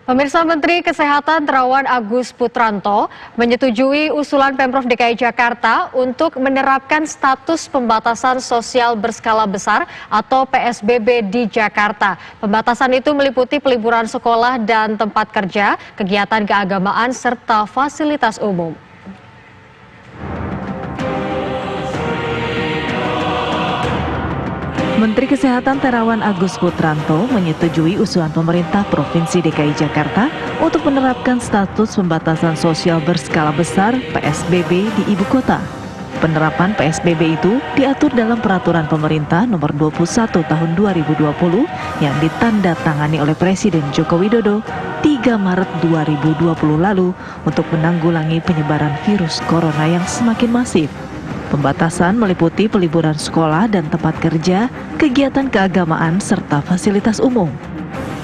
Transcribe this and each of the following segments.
Pemirsa, Menteri Kesehatan Terawan Agus Putranto menyetujui usulan Pemprov DKI Jakarta untuk menerapkan status pembatasan sosial berskala besar atau PSBB di Jakarta. Pembatasan itu meliputi peliburan sekolah dan tempat kerja, kegiatan keagamaan, serta fasilitas umum. Menteri Kesehatan Terawan Agus Putranto menyetujui usulan pemerintah Provinsi DKI Jakarta untuk menerapkan status pembatasan sosial berskala besar PSBB di ibu kota. Penerapan PSBB itu diatur dalam Peraturan Pemerintah Nomor 21 Tahun 2020 yang ditandatangani oleh Presiden Joko Widodo 3 Maret 2020 lalu untuk menanggulangi penyebaran virus corona yang semakin masif. Pembatasan meliputi peliburan sekolah dan tempat kerja, kegiatan keagamaan, serta fasilitas umum.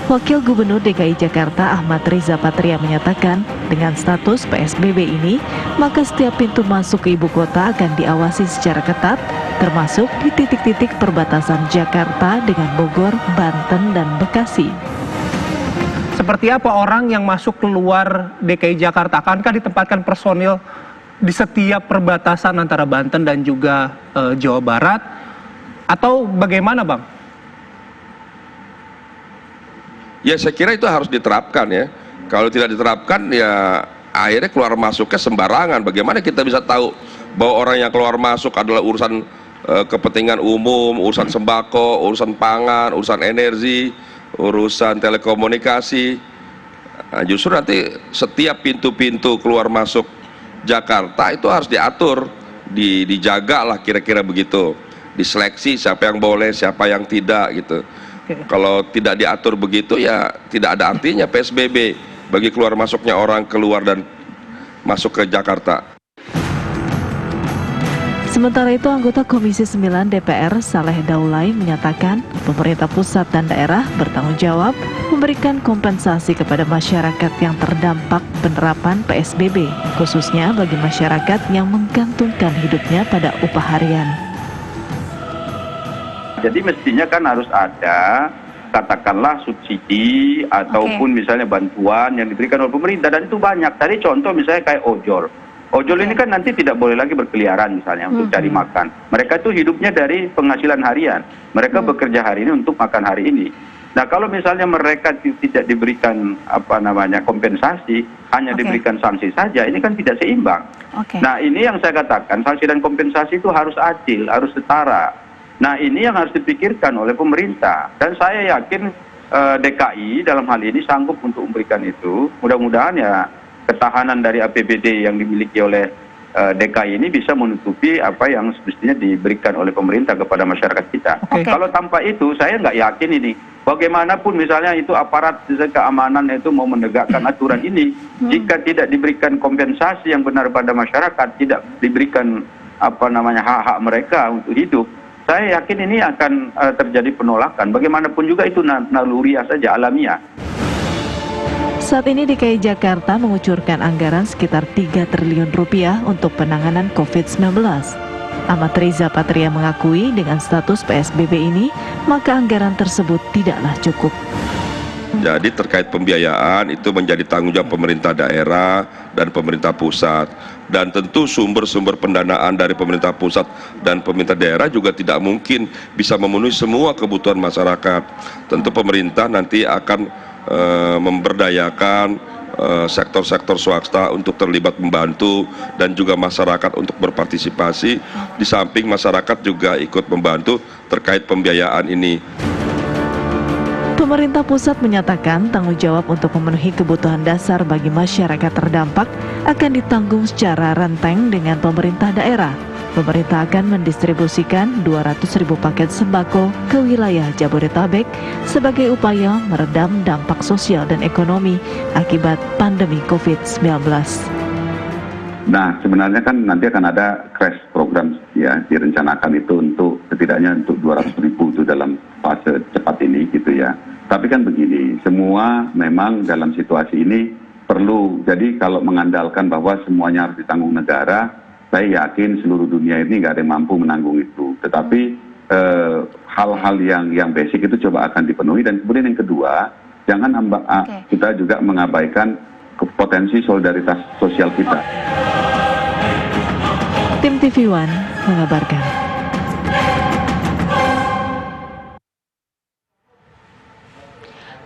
Wakil Gubernur DKI Jakarta Ahmad Riza Patria menyatakan, dengan status PSBB ini, maka setiap pintu masuk ke ibu kota akan diawasi secara ketat, termasuk di titik-titik perbatasan Jakarta dengan Bogor, Banten, dan Bekasi. Seperti apa orang yang masuk keluar DKI Jakarta? Akankah ditempatkan personil di setiap perbatasan antara Banten dan juga Jawa Barat, atau bagaimana, Bang? Ya, saya kira itu harus diterapkan ya. Kalau tidak diterapkan ya akhirnya keluar masuknya sembarangan. Bagaimana kita bisa tahu bahwa orang yang keluar masuk adalah urusan kepentingan umum, urusan sembako, urusan pangan, urusan energi, urusan telekomunikasi. Nah, justru nanti setiap pintu-pintu keluar masuk Jakarta itu harus diatur, dijaga lah kira-kira begitu, diseleksi siapa yang boleh, siapa yang tidak gitu. Kalau tidak diatur begitu ya tidak ada artinya PSBB bagi keluar masuknya orang keluar dan masuk ke Jakarta. Sementara itu, anggota Komisi 9 DPR Saleh Daulay menyatakan pemerintah pusat dan daerah bertanggung jawab memberikan kompensasi kepada masyarakat yang terdampak penerapan PSBB, khususnya bagi masyarakat yang menggantungkan hidupnya pada upah harian. Jadi mestinya kan harus ada katakanlah subsidi ataupun misalnya bantuan yang diberikan oleh pemerintah, dan itu banyak. Tadi contoh misalnya kayak ojol. Ojol ini kan nanti tidak boleh lagi berkeliaran misalnya untuk cari makan. Mereka itu hidupnya dari penghasilan harian. Mereka bekerja hari ini untuk makan hari ini. Nah, kalau misalnya mereka tidak diberikan kompensasi, hanya diberikan sanksi saja, ini kan tidak seimbang. Nah, ini yang saya katakan, sanksi dan kompensasi itu harus adil, harus setara. Nah, ini yang harus dipikirkan oleh pemerintah. Dan saya yakin DKI dalam hal ini sanggup untuk memberikan itu. Mudah-mudahan ya ketahanan dari APBD yang dimiliki oleh DKI ini bisa menutupi apa yang semestinya diberikan oleh pemerintah kepada masyarakat kita. Kalau tanpa itu, saya nggak yakin ini. Bagaimanapun misalnya itu aparat keamanan itu mau menegakkan aturan ini, jika tidak diberikan kompensasi yang benar pada masyarakat, tidak diberikan hak-hak mereka untuk hidup, saya yakin ini akan terjadi penolakan. Bagaimanapun juga itu naluriah saja, alamiah. Saat ini DKI Jakarta mengucurkan anggaran sekitar 3 triliun rupiah untuk penanganan COVID-19. Ahmad Riza Patria mengakui dengan status PSBB ini, maka anggaran tersebut tidaklah cukup. Jadi terkait pembiayaan itu menjadi tanggung jawab pemerintah daerah dan pemerintah pusat. Dan tentu sumber-sumber pendanaan dari pemerintah pusat dan pemerintah daerah juga tidak mungkin bisa memenuhi semua kebutuhan masyarakat. Tentu pemerintah nanti akan memberdayakan sektor-sektor swasta untuk terlibat membantu dan juga masyarakat untuk berpartisipasi. Di samping masyarakat juga ikut membantu terkait pembiayaan ini. Pemerintah pusat menyatakan tanggung jawab untuk memenuhi kebutuhan dasar bagi masyarakat terdampak akan ditanggung secara renteng dengan pemerintah daerah. Pemerintah akan mendistribusikan 200.000 paket sembako ke wilayah Jabodetabek sebagai upaya meredam dampak sosial dan ekonomi akibat pandemi COVID-19. Nah, sebenarnya kan nanti akan ada crash program ya, direncanakan itu untuk setidaknya untuk 200.000 itu dalam fase cepat ini gitu ya. Tapi kan begini, semua memang dalam situasi ini perlu, jadi kalau mengandalkan bahwa semuanya harus ditanggung negara, saya yakin seluruh dunia ini nggak ada yang mampu menanggung itu. Tetapi hal-hal yang basic itu coba akan dipenuhi. Dan kemudian yang kedua, jangan kita juga mengabaikan potensi solidaritas sosial kita. Tim TV One mengabarkan.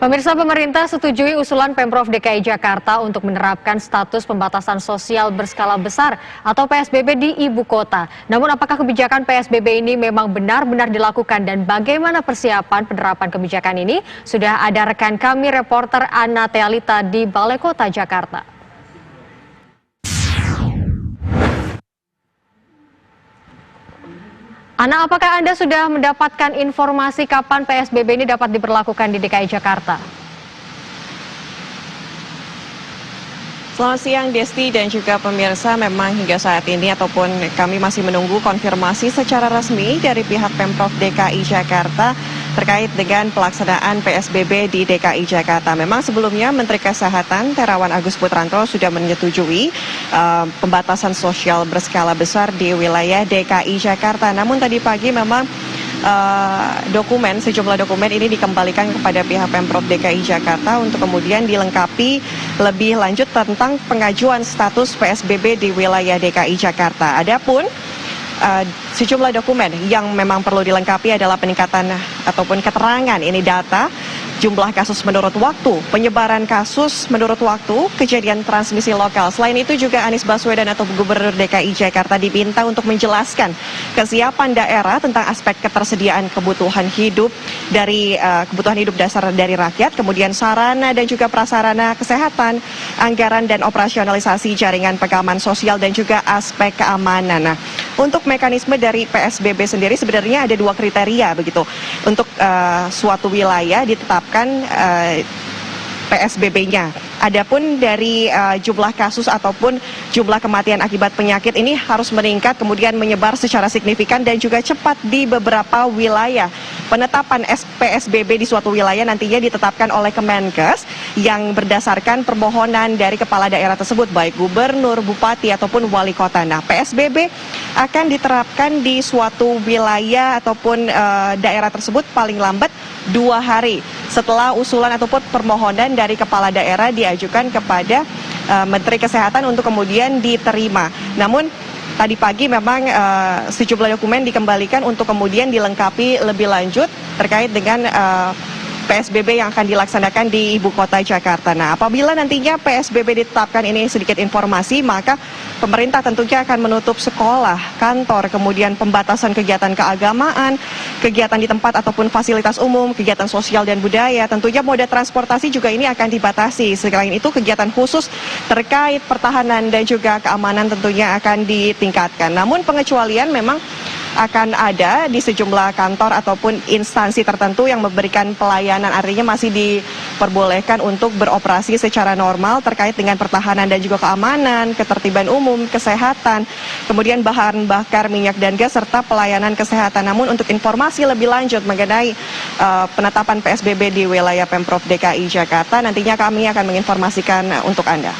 Pemirsa, pemerintah setujui usulan Pemprov DKI Jakarta untuk menerapkan status pembatasan sosial berskala besar atau PSBB di ibu kota. Namun apakah kebijakan PSBB ini memang benar-benar dilakukan dan bagaimana persiapan penerapan kebijakan ini? Sudah ada rekan kami reporter Ana Tealita di Balai Kota Jakarta. Ana, apakah Anda sudah mendapatkan informasi kapan PSBB ini dapat diberlakukan di DKI Jakarta? Selamat siang Desti dan juga pemirsa, memang hingga saat ini ataupun kami masih menunggu konfirmasi secara resmi dari pihak Pemprov DKI Jakarta terkait dengan pelaksanaan PSBB di DKI Jakarta. Memang sebelumnya Menteri Kesehatan Terawan Agus Putranto sudah menyetujui pembatasan sosial berskala besar di wilayah DKI Jakarta. Namun tadi pagi memang sejumlah dokumen ini dikembalikan kepada pihak Pemprov DKI Jakarta untuk kemudian dilengkapi lebih lanjut tentang pengajuan status PSBB di wilayah DKI Jakarta. Adapun sejumlah dokumen yang memang perlu dilengkapi adalah peningkatan ataupun keterangan, ini data, jumlah kasus menurut waktu, penyebaran kasus menurut waktu, kejadian transmisi lokal. Selain itu juga Anies Baswedan atau Gubernur DKI Jakarta diminta untuk menjelaskan kesiapan daerah tentang aspek ketersediaan kebutuhan hidup kebutuhan hidup dasar dari rakyat, kemudian sarana dan juga prasarana kesehatan, anggaran dan operasionalisasi jaringan pengaman sosial dan juga aspek keamanan. Nah, untuk mekanisme dari PSBB sendiri sebenarnya ada 2 kriteria begitu. Untuk suatu wilayah ditetapkan PSBB-nya. Adapun dari jumlah kasus ataupun jumlah kematian akibat penyakit ini harus meningkat kemudian menyebar secara signifikan dan juga cepat di beberapa wilayah. Penetapan PSBB di suatu wilayah nantinya ditetapkan oleh Kemenkes yang berdasarkan permohonan dari kepala daerah tersebut, baik gubernur, bupati ataupun wali kota. Nah, PSBB akan diterapkan di suatu wilayah ataupun daerah tersebut paling lambat 2 hari setelah usulan ataupun permohonan dari kepala daerah diajukan kepada Menteri Kesehatan untuk kemudian diterima. Namun tadi pagi memang sejumlah dokumen dikembalikan untuk kemudian dilengkapi lebih lanjut terkait dengan PSBB yang akan dilaksanakan di ibu kota Jakarta. Nah, apabila nantinya PSBB ditetapkan, ini sedikit informasi, maka pemerintah tentunya akan menutup sekolah, kantor, kemudian pembatasan kegiatan keagamaan, kegiatan di tempat ataupun fasilitas umum, kegiatan sosial dan budaya. Tentunya moda transportasi juga ini akan dibatasi. Selain itu, kegiatan khusus terkait pertahanan dan juga keamanan tentunya akan ditingkatkan. Namun pengecualian memang akan ada di sejumlah kantor ataupun instansi tertentu yang memberikan pelayanan, artinya masih diperbolehkan untuk beroperasi secara normal terkait dengan pertahanan dan juga keamanan, ketertiban umum, kesehatan, kemudian bahan bakar minyak dan gas serta pelayanan kesehatan. Namun untuk informasi lebih lanjut mengenai penetapan PSBB di wilayah Pemprov DKI Jakarta, nantinya kami akan menginformasikan untuk Anda.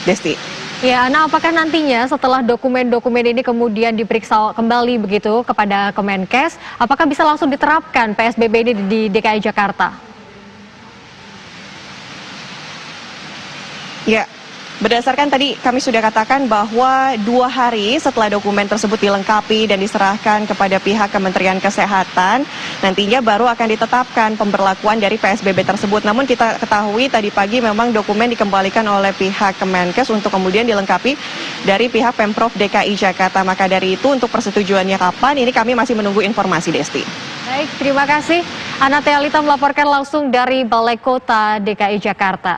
Desti. Ya, Ana, apakah nantinya setelah dokumen-dokumen ini kemudian diperiksa kembali begitu kepada Kemenkes, apakah bisa langsung diterapkan PSBB ini di DKI Jakarta? Ya, berdasarkan tadi kami sudah katakan bahwa 2 hari setelah dokumen tersebut dilengkapi dan diserahkan kepada pihak Kementerian Kesehatan, nantinya baru akan ditetapkan pemberlakuan dari PSBB tersebut. Namun kita ketahui tadi pagi memang dokumen dikembalikan oleh pihak Kemenkes untuk kemudian dilengkapi dari pihak Pemprov DKI Jakarta. Maka dari itu untuk persetujuannya kapan, ini kami masih menunggu informasi, Desti. Baik, terima kasih. Ana Tealita melaporkan langsung dari Balai Kota DKI Jakarta.